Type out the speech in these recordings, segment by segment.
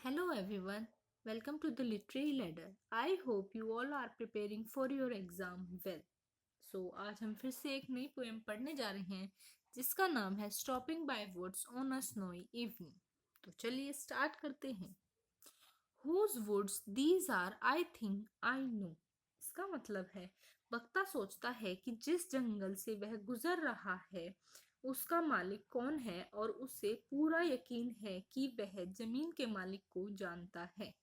Hello everyone, welcome to the Literary Ladder. I hope you all are preparing for your exam well. आज हम फिर से एक नई पोएम पढ़ने जा रहे हैं जिसका नाम है stopping by woods on a snowy evening. तो चलिए स्टार्ट करते हैं। Whose woods these are, I think I know। इसका मतलब है वक्ता सोचता है कि जिस जंगल से वह गुजर रहा है उसका मालिक कौन है और उसे पूरा यकीन है कि वह जमीन के मालिक को जानता है।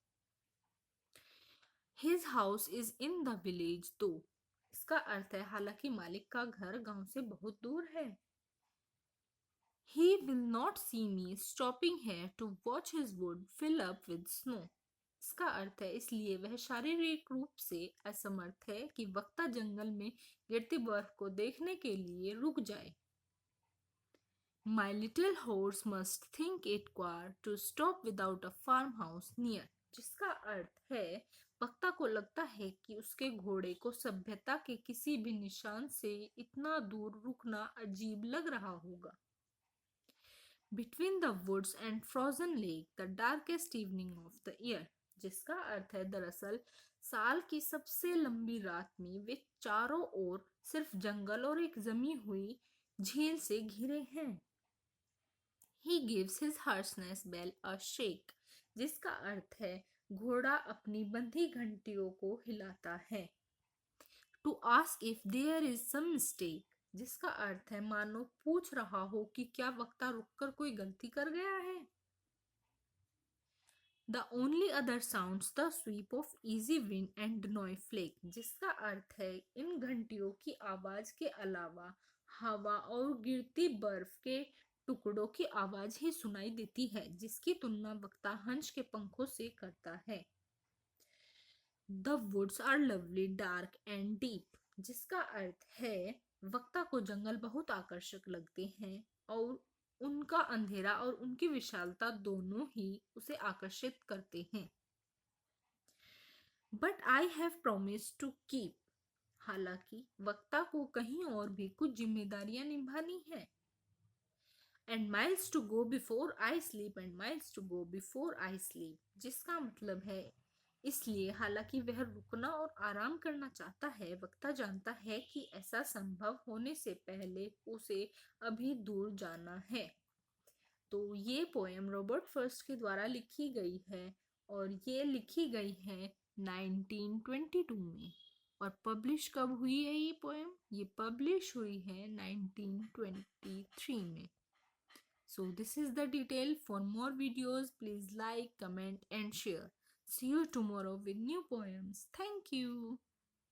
His house is in the village though। इसका अर्थ है हालांकि मालिक का घर गांव से बहुत दूर है। He will not see me stopping here to watch his wood fill up with snow। इसका अर्थ है इसलिए वह शारीरिक रूप से असमर्थ है कि वक्ता जंगल में गिरती बर्फ को देखने के लिए रुक जाए। My little horse must think it queer to stop without a farmhouse near। जिसका अर्थ है वक्ता को लगता है कि उसके घोड़े को सभ्यता के किसी भी निशान से इतना दूर रुकना अजीब लग रहा होगा। Between the woods and frozen lake, the darkest evening of the year। जिसका अर्थ है दरअसल साल की सबसे लंबी रात में वे चारों ओर सिर्फ जंगल और एक जमी हुई झील से घिरे हैं। He gives his harness bell a shake। जिसका अर्थ है घोड़ा अपनी बंधी घंटियों को हिलाता है। To ask if there is some mistake। जिसका अर्थ है मानो पूछ रहा हो कि क्या वक्ता रुककर कोई गलती कर गया है। The only other sounds the sweep of easy wind and snowflake। जिसका अर्थ है इन घंटियों की आवाज के अलावा हवा और गिरती बर्फ के टुकड़ों की आवाज ही सुनाई देती है जिसकी तुलना वक्ता हंस के पंखों से करता है। The woods are lovely dark and deep। जिसका अर्थ है वक्ता को जंगल बहुत आकर्षक लगते हैं और उनका अंधेरा और उनकी विशालता दोनों ही उसे आकर्षित करते हैं। But I have promised to keep। हालांकि वक्ता को कहीं और भी कुछ जिम्मेदारियां निभानी है। And miles to go before I sleep and miles to go before I sleep। जिसका मतलब है इसलिए हालांकि वह रुकना और आराम करना चाहता है वक्ता जानता है कि ऐसा संभव होने से पहले उसे अभी दूर जाना है। तो ये पोएम रॉबर्ट फर्स्ट के द्वारा लिखी गई है और ये लिखी गई है 1922 में। और पब्लिश कब हुई है ये पोएम? ये पब्लिश हुई है 1923 में। So this is the detail. For more videos, please like, comment and share. See you tomorrow with new poems. Thank you.